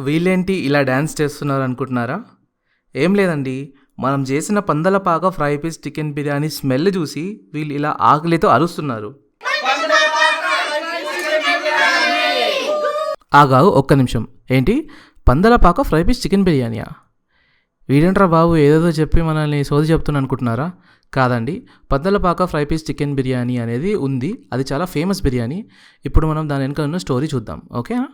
వీళ్ళేంటి ఇలా డ్యాన్స్ చేస్తున్నారు అనుకుంటున్నారా? ఏం లేదండి, మనం చేసిన Pandalapaka fry piece chicken biryani smell చూసి వీళ్ళు ఇలా ఆకలితో అరుస్తున్నారు. ఆగావు ఒక్క నిమిషం, ఏంటి పందలపాక ఫ్రై పీస్ చికెన్ బిర్యానీయా? వీడేంట్రా బాబు ఏదేదో చెప్పి మనల్ని సోది చెప్తున్నా అనుకుంటున్నారా? కాదండి, Pandalapaka fry piece chicken biryani అనేది ఉంది. అది చాలా ఫేమస్ బిర్యానీ. ఇప్పుడు మనం దాని వెనుక ఉన్న స్టోరీ చూద్దాం, ఓకేనా?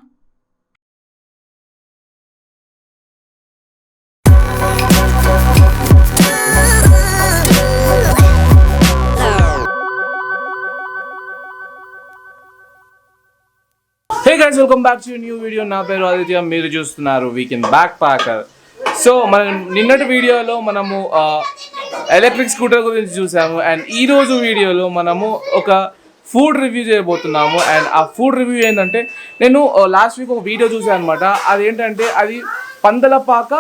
Hey guys, welcome back to new video. నా పేరు ఆదిత్య, మీరు చూస్తున్నారు వీకెండ్ బ్యాక్ ప్యాకర్. సో మనం నిన్నటి వీడియోలో మనము ఎలక్ట్రిక్ స్కూటర్ గురించి చూసాము, అండ్ ఈరోజు వీడియోలో మనము ఒక ఫుడ్ రివ్యూ చేయబోతున్నాము. అండ్ ఆ ఫుడ్ రివ్యూ ఏంటంటే, నేను లాస్ట్ వీక్ ఒక వీడియో చూసాను అనమాట. అదేంటంటే అది Pandalapaka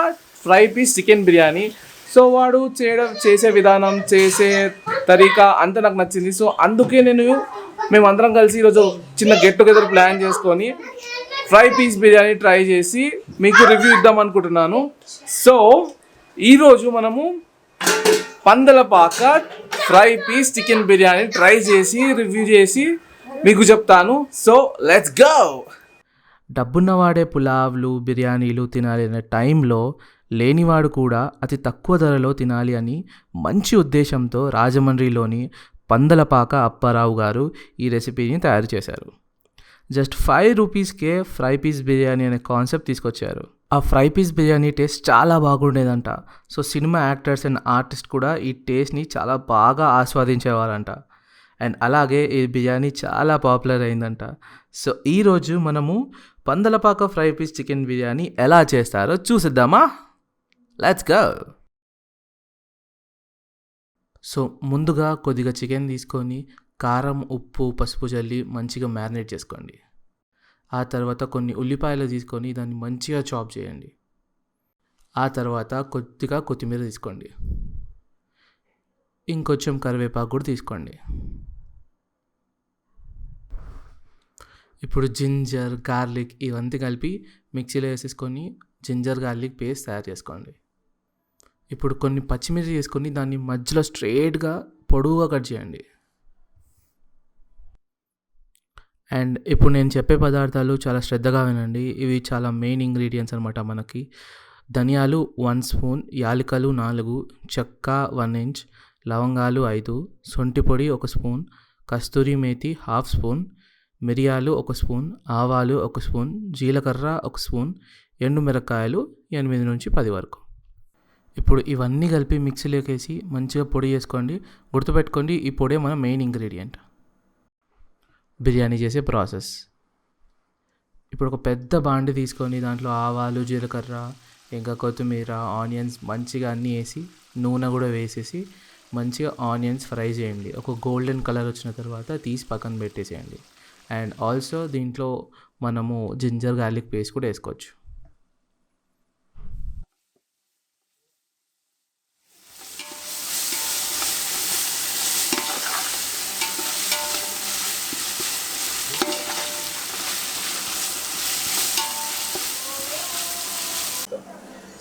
fry piece chicken biryani. So వాడు చేసే విధానం, చేసే తరీకా అంతా నాకు నచ్చింది. సో అందుకే మేమందరం కలిసి ఈరోజు చిన్న గెట్ టుగెదర్ ప్లాన్ చేసుకొని ఫ్రై పీస్ బిర్యానీ ట్రై చేసి మీకు రివ్యూ ఇద్దాం అనుకుంటున్నాను. సో ఈరోజు మనము Pandalapaka fry piece chicken biryani try చేసి రివ్యూ చేసి మీకు చెప్తాను. So let's go. డబ్బున్నవాడే పులావ్లు బిర్యానీలు తినాలి అనే టైంలో లేనివాడు కూడా అతి తక్కువ ధరలో తినాలి అని మంచి ఉద్దేశంతో రాజమండ్రిలోని పందలపాక అప్పారావు గారు ఈ రెసిపీని తయారు చేశారు. జస్ట్ 5 రూపీస్కే ఫ్రై పీస్ బిర్యానీ అనే కాన్సెప్ట్ తీసుకొచ్చారు. ఆ ఫ్రై పీస్ బిర్యానీ టేస్ట్ చాలా బాగుండేదంట. So cinema actors and artist కూడా ఈ టేస్ట్ని చాలా బాగా ఆస్వాదించేవారంట. అండ్ అలాగే ఈ బిర్యానీ చాలా పాపులర్ అయిందంట. సో ఈరోజు మనము Pandalapaka fry piece chicken biryani ఎలా చేస్తారో చూసిద్దామా? Let's go. సో ముందుగా కొద్దిగా చికెన్ తీసుకొని కారం, ఉప్పు, పసుపు చల్లి మంచిగా మ్యారినేట్ చేసుకోండి. ఆ తర్వాత కొన్ని ఉల్లిపాయలు తీసుకొని దాన్ని మంచిగా చాప్ చేయండి. ఆ తర్వాత కొద్దిగా కొత్తిమీర తీసుకోండి. ఇంకొంచెం కరివేపాకు కూడా తీసుకోండి. ఇప్పుడు జింజర్, గార్లిక్ ఇవంతా కలిపి మిక్సీలో వేసేసుకొని జింజర్ గార్లిక్ పేస్ట్ తయారు చేసుకోండి. ఇప్పుడు కొన్ని పచ్చిమిర్చి తీసుకొని దాన్ని మధ్యలో స్ట్రైట్గా పొడవుగా కట్ చేయండి. అండ్ ఇప్పుడు నేను చెప్పే పదార్థాలు చాలా శ్రద్ధగా వినండి. ఇవి చాలా మెయిన్ ఇంగ్రీడియంట్స్ అనమాట. మనకి ధనియాలు 1 స్పూన్, యాలకులు 4, చెక్క 1 ఇంచ్, లవంగాలు 5, సొంటి పొడి 1 స్పూన్, కస్తూరి మేతి 1/2 స్పూన్, మిరియాలు 1 స్పూన్, ఆవాలు 1 స్పూన్, జీలకర్ర 1 స్పూన్, ఎండుమిరపకాయలు 8 నుంచి 10 వరకు. ఇప్పుడు ఇవన్నీ కలిపి మిక్సీలోకి వేసి మంచిగా పొడి చేసుకోండి. గుర్తుపెట్టుకోండి, ఈ పొడే మన మెయిన్ ఇంగ్రీడియంట్ బిర్యానీ చేసే ప్రాసెస్. ఇప్పుడు ఒక పెద్ద బాండి తీసుకొని దాంట్లో ఆవాలు, జీలకర్ర, ఇంకా కొత్తిమీర, ఆనియన్స్ మంచిగా అన్నీ వేసి నూనె కూడా వేసేసి మంచిగా ఆనియన్స్ ఫ్రై చేయండి. ఒక గోల్డెన్ కలర్ వచ్చిన తర్వాత తీసి పక్కన పెట్టేసేయండి. అండ్ ఆల్సో దీంట్లో మనము జింజర్ గార్లిక్ పేస్ట్ కూడా వేసుకోవచ్చు.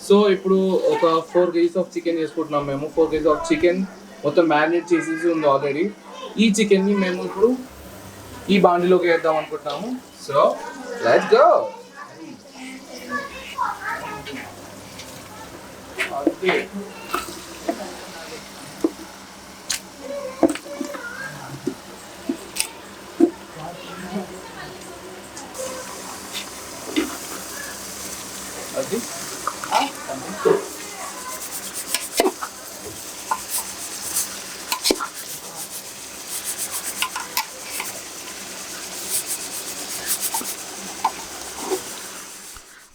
సో ఇప్పుడు ఒక 4 kgs ఆఫ్ చికెన్ చేసుకుంటున్నాం మేము. 4 kgs ఆఫ్ చికెన్ మొత్తం మ్యారినేట్ చేసేసి ఉంది ఆల్రెడీ. ఈ చికెన్ని మేము ఇప్పుడు ఈ బాండిలోకి వేద్దాం అనుకుంటున్నాము. So let's go. అది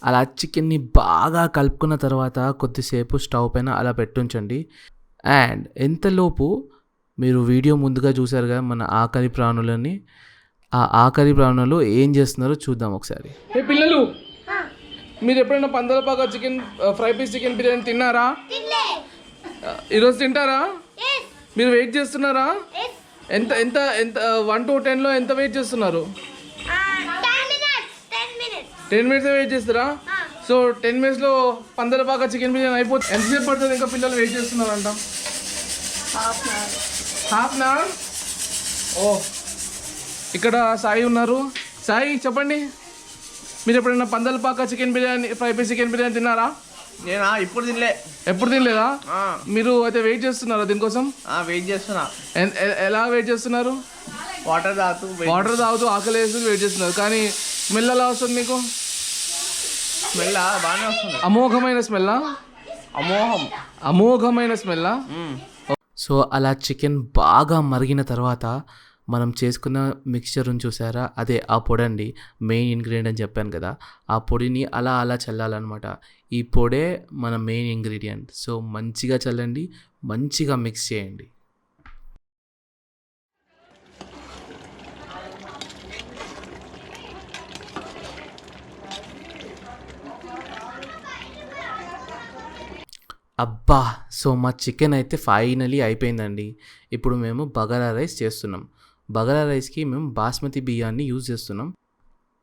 అలా చికెన్ని బాగా కలుపుకున్న తర్వాత కొద్దిసేపు స్టవ్ పైన అలా పెట్టుంచండి. అండ్ ఎంతలోపు మీరు వీడియో ముందుగా చూసారుగా మన ఆఖరి ప్రాణులని, ఆ ఆఖరి ప్రాణులు ఏం చేస్తున్నారో చూద్దాం ఒకసారి. ఏ పిల్లలు, మీరు ఎప్పుడైనా Pandalapaka chicken fry piece chicken biryani తిన్నారా? ఈరోజు తింటారా? మీరు వెయిట్ చేస్తున్నారా? ఎంత ఎంత ఎంత 1 to 10లో ఎంత వెయిట్ చేస్తున్నారు? 10 minutes వెయిట్ చేస్తారా? సో 10 minutesలో పందలపాక చికెన్ బిర్యానీ అయిపోతుంది. ఎంతసేపు పడుతుంది? ఇంకా పిల్లలు వెయిట్ చేస్తున్నారంట. Half an hour. ఓ, ఇక్కడ సాయి ఉన్నారు. సాయి చెప్పండి, మీరు ఎప్పుడైనా Pandalapaka chicken biryani, fry piece chicken biryani తిన్నారా? నేనా ఇప్పుడు తినలే. ఎప్పుడు తినలేదా? మీరు అయితే వెయిట్ చేస్తున్నారా దీనికోసం? వెయిట్ చేస్తున్నా. ఎలా వెయిట్ చేస్తున్నారు? వాటర్ తాగుతూ ఆకలి వేస్తూ వెయిట్ చేస్తున్నారు. కానీ స్మెల్ ఎలా వస్తుంది మీకు? స్మెల్ బాగానే వస్తుంది. అమోఘమైన స్మెల్లా? అమోఘమైన స్మెల్లా? సో అలా చికెన్ బాగా మరిగిన తర్వాత మనం చేసుకున్న మిక్స్చర్ని చూసారా, అదే ఆ పొడి అండి, మెయిన్ ఇంగ్రీడియంట్ అని చెప్పాను కదా. ఆ పొడిని అలా అలా చల్లాలన్నమాట. ఈ పొడే మన మెయిన్ ఇంగ్రీడియంట్. సో మంచిగా చల్లండి, మంచిగా మిక్స్ చేయండి. అబ్బా, సో మా చికెన్ అయితే ఫైనలీ అయిపోయిందండి. ఇప్పుడు మేము బగారా రైస్ చేస్తున్నాం. బగారా రైస్కి మేము బాస్మతి బియ్యాన్ని యూజ్ చేస్తున్నాం.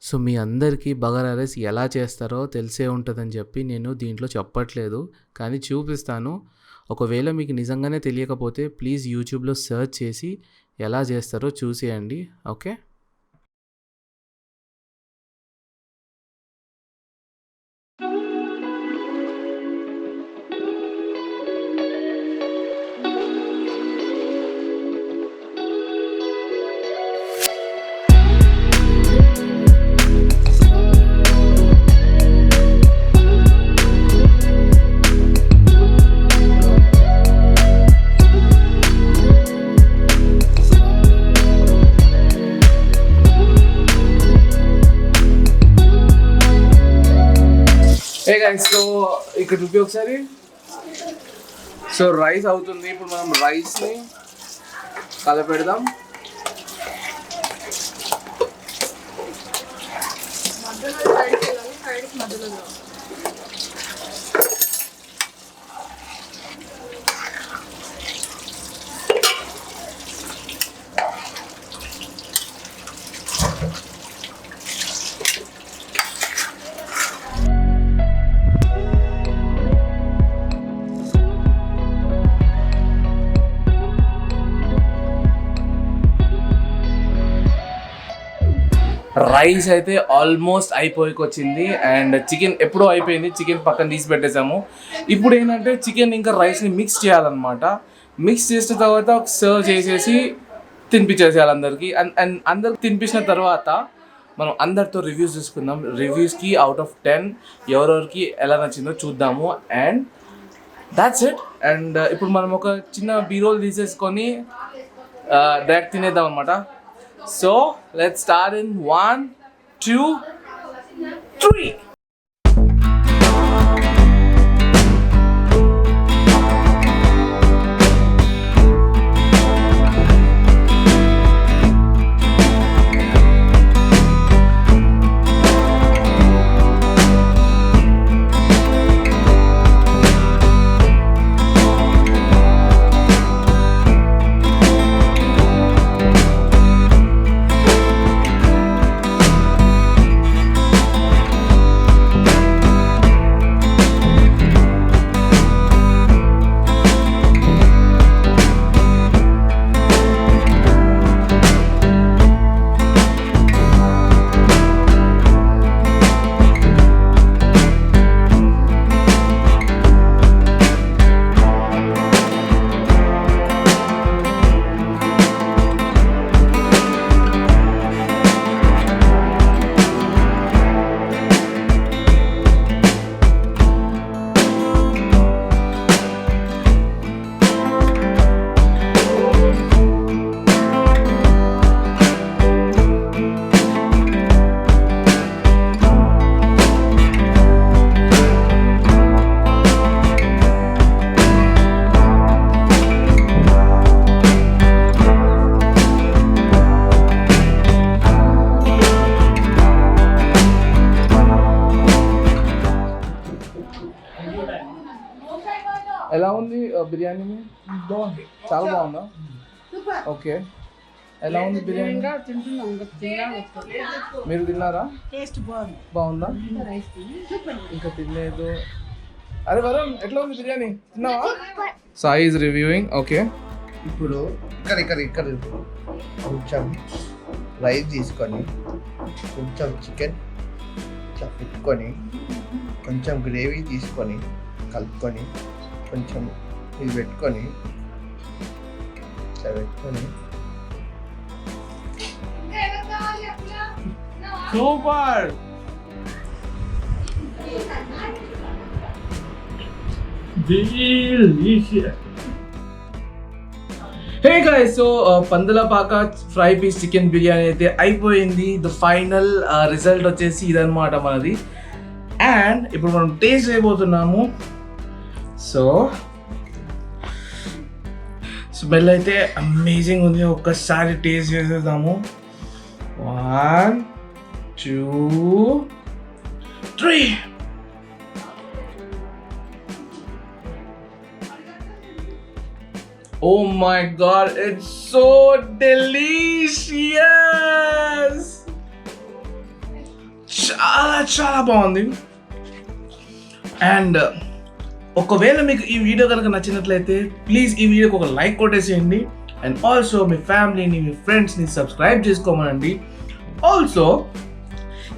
సో మీ అందరికీ బగారా రైస్ ఎలా చేస్తారో తెలిసే ఉంటుందని చెప్పి నేను దీంట్లో చెప్పట్లేదు, కానీ చూపిస్తాను. ఒకవేళ మీకు నిజంగానే తెలియకపోతే ప్లీజ్ యూట్యూబ్లో సెర్చ్ చేసి ఎలా చేస్తారో చూసేయండి. ఓకే, సో ఇక్కడ చూపి ఒకసారి. సో రైస్ అవుతుంది. ఇప్పుడు మనం రైస్ని కలపెడదాం. రైస్ అయితే ఆల్మోస్ట్ అయిపోయికి వచ్చింది. అండ్ చికెన్ ఎప్పుడో అయిపోయింది. చికెన్ పక్కన తీసి పెట్టేసాము. ఇప్పుడు ఏంటంటే చికెన్ ఇంకా రైస్ని మిక్స్ చేయాలన్నమాట. మిక్స్ చేసిన తర్వాత సర్వ్ చేసేసి తినిపించేసేయాలి అందరికీ. అండ్ అందరికి తినిపించిన తర్వాత మనం అందరితో రివ్యూస్ తీసుకుందాం. రివ్యూస్కి అవుట్ ఆఫ్ 10 ఎవరెవరికి ఎలా నచ్చిందో చూద్దాము. And that's it. అండ్ ఇప్పుడు మనం ఒక చిన్న బీరోల్ తీసేసుకొని డైరెక్ట్ తినేద్దాం అనమాట. So let's start in 1, 2, 3. Biryani చాలా బాగుందా? ఓకే, ఎలా ఉంది బిర్యానీ? మీరు తిన్నారా? బాగుందా? ఇంకా తినలేదు. అరే వరుణ్, ఎట్లా ఉంది బిర్యానీ? తిన్నావా? Sai is reviewing. ఓకే, ఇప్పుడు ఇక్కడ కొంచెం రైస్ తీసుకొని కొంచెం చికెన్ ఇట్లా పెట్టుకొని కొంచెం గ్రేవీ తీసుకొని కలుపుకొని కొంచెం ఇది పెట్టుకొని ఇట్లా పెట్టుకొని super. Hey guys, so Pandalapaka fry piece chicken biryani అయితే అయిపోయింది. ద ఫైనల్ రిజల్ట్ వచ్చేసి ఇదన్నమాట మనది. అండ్ ఇప్పుడు మనం టేస్ట్ చేయబోతున్నాము. సో స్మెల్ అయితే అమేజింగ్ ఉంది. ఒక్కసారి టేస్ట్ చేసేద్దాము. 1 2 3. Oh my god, it's so delicious! చాలా బాగుంది. అండ్ ఒకవేళ మీకు ఈ వీడియో కనుక నచ్చినట్లయితే ప్లీజ్ ఈ వీడియోకి ఒక లైక్ కొట్టేసేయండి. అండ్ ఆల్సో మీ ఫ్యామిలీని, మీ ఫ్రెండ్స్ని సబ్స్క్రైబ్ చేసుకోమనండి. ఆల్సో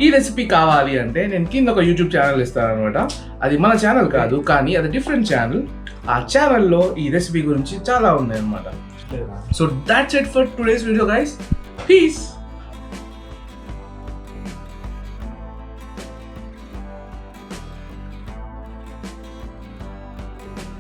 ఈ రెసిపీ కావాలి అంటే నేను కింద ఒక యూట్యూబ్ ఛానల్ ఇస్తాను అనమాట. అది మన ఛానల్ కాదు, కానీ అది డిఫరెంట్ ఛానల్. ఆ ఛానల్లో ఈ రెసిపీ గురించి చాలా ఉన్నాయి అనమాట. So that's it for today's video guys. Piece.